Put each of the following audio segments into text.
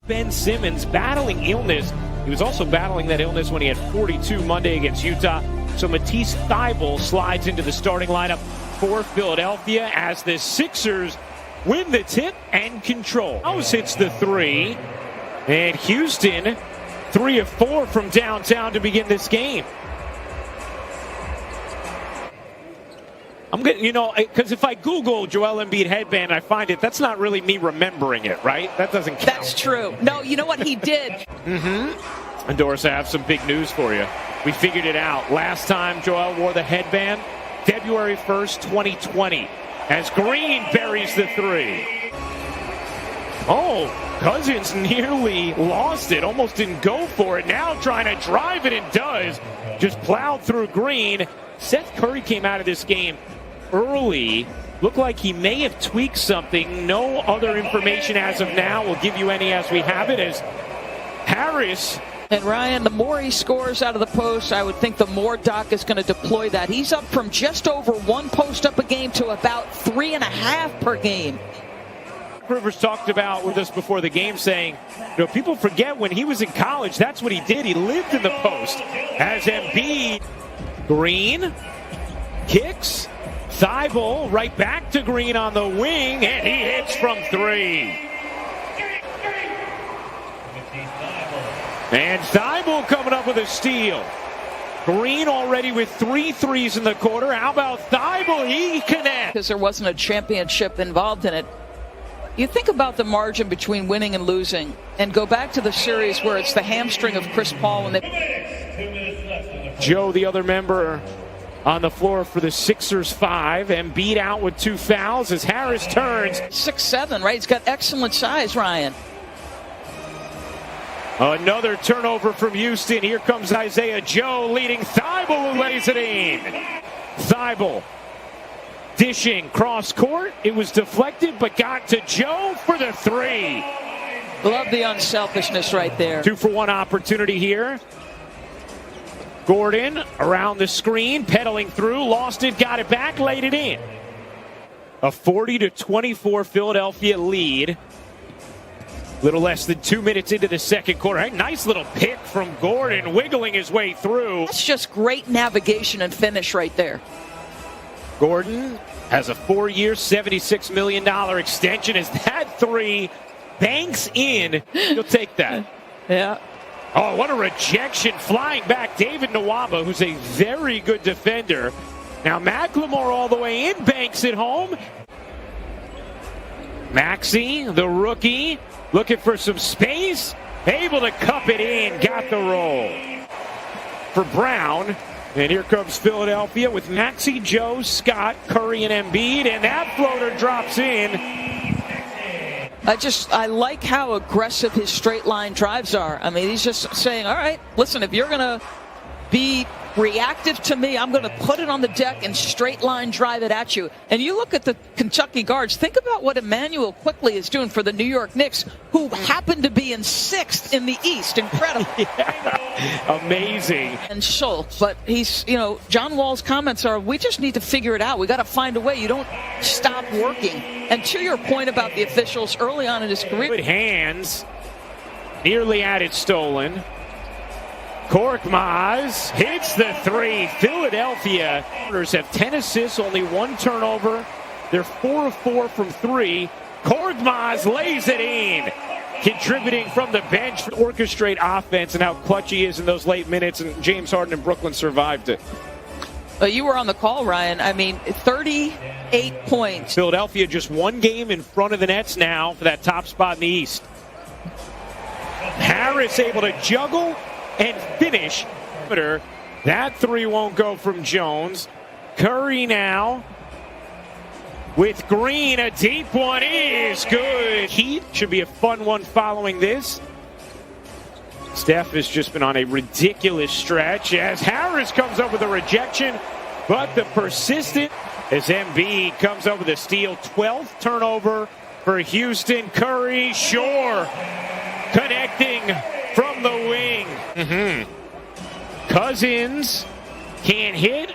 Ben Simmons battling illness. He was also battling that illness when he had 42 Monday against Utah. So Matisse Thybulle slides into the starting lineup for Philadelphia as the Sixers win the tip and control. House hits the three, and Houston 3 of 4 from downtown to begin this game. I'm going to, because if I Google Joel Embiid headband, I find it, that's not really me remembering it, right? That doesn't count. That's true. No, you know what he did? And Doris, I have some big news for you. We figured it out. Last time Joel wore the headband, February 1st, 2020, as Green buries the three. Oh, Cousins nearly lost it, almost didn't go for it. Now trying to drive it and does. Just plowed through Green. Seth Curry came out of this game early. Looked like he may have tweaked something. No other information as of now. We'll give you any as we have it, as Harris. And Ryan, the more he scores out of the post, I would think the more Doc is going to deploy that. He's up from just over 1 post up a game to about 3.5 per game. Rivers talked about with us before the game saying, people forget when he was in college, that's what he did. He lived in the post. As Embiid, Green kicks, Thybulle right back to Green on the wing, and he hits from 3. And Thybulle coming up with a steal. Green already with 3 threes in the quarter. How about Thybulle? He connects. Because there wasn't a championship involved in it. You think about the margin between winning and losing, and go back to the series where it's the hamstring of Chris Paul. When Joe, the other member on the floor for the Sixers 5, and beat out with 2 fouls as Harris turns. 6'7", right? He's got excellent size, Ryan. Another turnover from Houston. Here comes Isaiah Joe leading Thybulle, who lays it in. Thybulle dishing cross court. It was deflected, but got to Joe for the 3. Love the unselfishness right there. 2-for-1 opportunity here. Gordon around the screen, pedaling through, lost it, got it back, laid it in. A 40-24 Philadelphia lead. Little less than 2 minutes into the second quarter. Hey, nice little pick from Gordon, wiggling his way through. That's just great navigation and finish right there. Gordon has a 4-year, $76 million extension. As that 3 banks in, you'll take that. Yeah. Oh, what a rejection. Flying back, David Nwaba, who's a very good defender. Now McLemore all the way in, banks it home. Maxey, the rookie, looking for some space. Able to cup it in, got the roll. For Brown. And here comes Philadelphia with Maxey, Joe, Scott, Curry, and Embiid. And that floater drops in. I like how aggressive his straight line drives are. I mean, he's just saying, all right, listen, if you're going to be reactive to me, I'm going to put it on the deck and straight line drive it at you. And you look at the Kentucky guards, think about what Emmanuel Quickley is doing for the New York Knicks, who happen to be in 6th in the East. Incredible. Yeah, amazing. And Schultz, but he's, John Wall's comments are, we just need to figure it out. We got to find a way. You don't stop working. And to your point about the officials early on in his career. Good hands. Nearly had it stolen. Korkmaz hits the 3. Philadelphia have 10 assists, only 1 turnover. They're 4 of 4 from 3. Korkmaz lays it in, contributing from the bench to orchestrate offense, and how clutch he is in those late minutes. And James Harden and Brooklyn survived it. You were on the call, Ryan. I mean, 38 points. Philadelphia just 1 game in front of the Nets now for that top spot in the East. Harris able to juggle and finish. That 3 won't go from Jones. Curry now with Green. A deep one is good. Heat should be a fun one following this. Steph has just been on a ridiculous stretch as Harris comes up with a rejection, but the persistent as Embiid comes up with a steal. 12th turnover for Houston. Curry, sure, connecting from the wing. Cousins can't hit.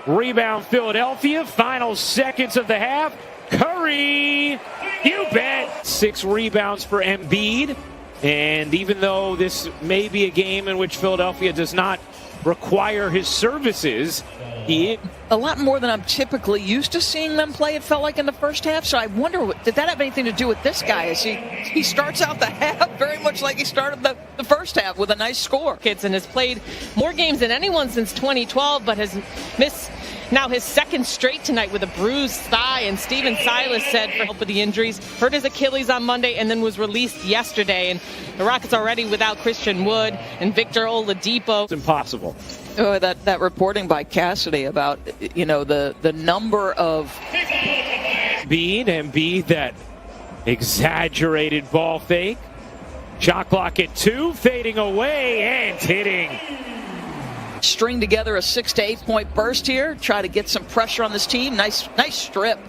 Rebound Philadelphia. Final seconds of the half. Curry, you bet. 6 rebounds for Embiid. And even though this may be a game in which Philadelphia does not require his services, a lot more than I'm typically used to seeing them play, it felt like in the first half. So I wonder, did that have anything to do with this guy? As he starts out the half very much like he started the first half with a nice score. And has played more games than anyone since 2012, but has missed now his second straight tonight with a bruised thigh. And Steven Silas said for help with the injuries, hurt his Achilles on Monday and then was released yesterday. And the Rockets already without Christian Wood and Victor Oladipo. it's impossible. Oh, that reporting by Cassidy about, the number of Embiid, that exaggerated ball fake. Shot clock at 2, fading away and hitting. string together a 6 to 8 point burst here, try to get some pressure on this team. Nice strip.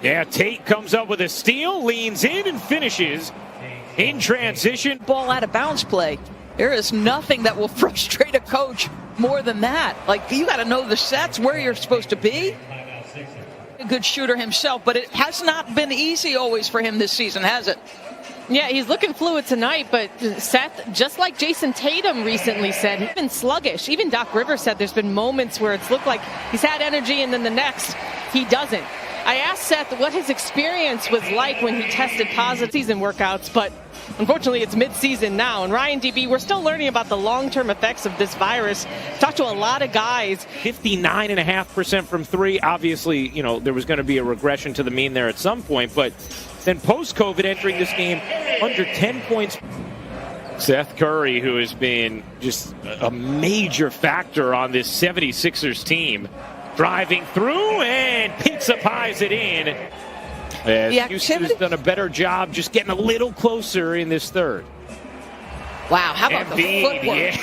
Yeah, Tate comes up with a steal, leans in and finishes in transition. Ball out of bounds play. There is nothing that will frustrate a coach more than that. Like, you got to know the sets, where you're supposed to be. A good shooter himself, but it has not been easy always for him this season, has it? Yeah, he's looking fluid tonight, but Seth, just like Jason Tatum recently said, he's been sluggish. Even Doc Rivers said there's been moments where it's looked like he's had energy and then the next he doesn't. I asked Seth what his experience was like when he tested positive season workouts, but unfortunately it's mid-season now. And Ryan DB, we're still learning about the long-term effects of this virus. Talked to a lot of guys. 59.5% from three. Obviously, there was going to be a regression to the mean there at some point, but then post-COVID entering this game under 10 points. Seth Curry, who has been just a major factor on this 76ers team, driving through and pizza pies it in. Houston has done a better job just getting a little closer in this third. Wow, how about Embiid, the footwork?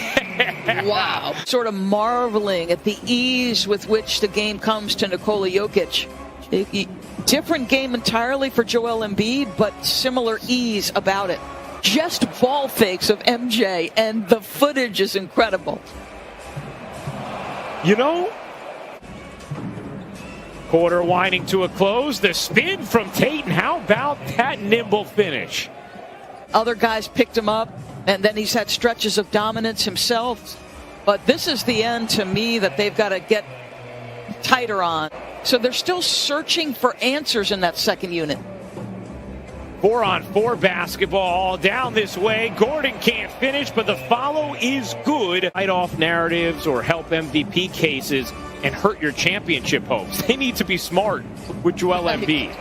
Yeah. Wow. Sort of marveling at the ease with which the game comes to Nikola Jokic. Different game entirely for Joel Embiid, but similar ease about it. Just ball fakes of MJ, and the footage is incredible. Quarter winding to a close. The spin from Tate, and how about that nimble finish? Other guys picked him up, and then he's had stretches of dominance himself. But this is the end, to me, that they've got to get tighter on. So they're still searching for answers in that second unit. 4-on-4 basketball down this way. Gordon can't finish, but the follow is good. Fight off narratives or help MVP cases and hurt your championship hopes. They need to be smart with Joel Embiid.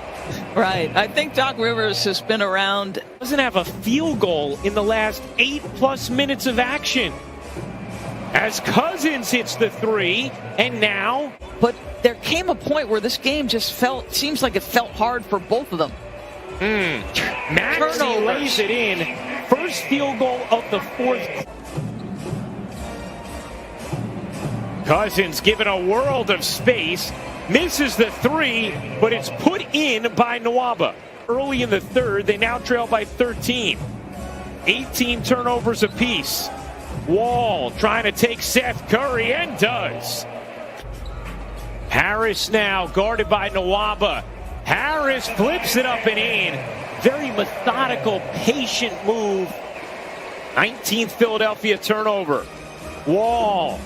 Right. I think Doc Rivers has been around. Doesn't have a field goal in the last 8+ minutes of action. As Cousins hits the three, and now. But there came a point where this game just seems like it felt hard for both of them. Maxey lays it in. First field goal of the fourth. Cousins given a world of space. Misses the three, but it's put in by Nwaba. Early in the third, they now trail by 13. 18 turnovers apiece. Wall trying to take Seth Curry, and does. Harris now guarded by Nwaba. Harris flips it up and in. Very methodical, patient move. 19th Philadelphia turnover. Wall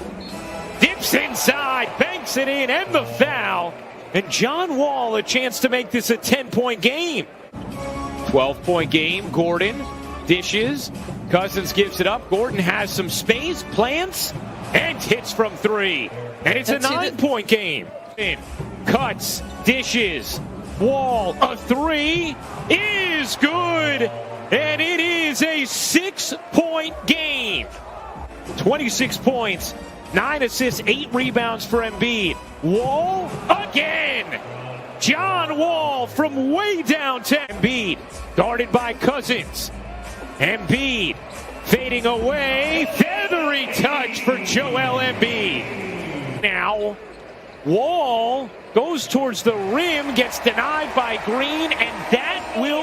dips inside, banks it in, and the foul. And John Wall a chance to make this a 10-point game. 12-point game. Gordon dishes. Cousins gives it up. Gordon has some space, plants, and hits from three. And it's a 9-point game. Cuts, dishes. Wall, a three is good. And it is a 6-point game. 26 points. 9 assists, 8 rebounds for Embiid. Wall again. John Wall from way downtown. Embiid guarded by Cousins. Embiid fading away. Feathery touch for Joel Embiid. Now, Wall goes towards the rim, gets denied by Green, and that will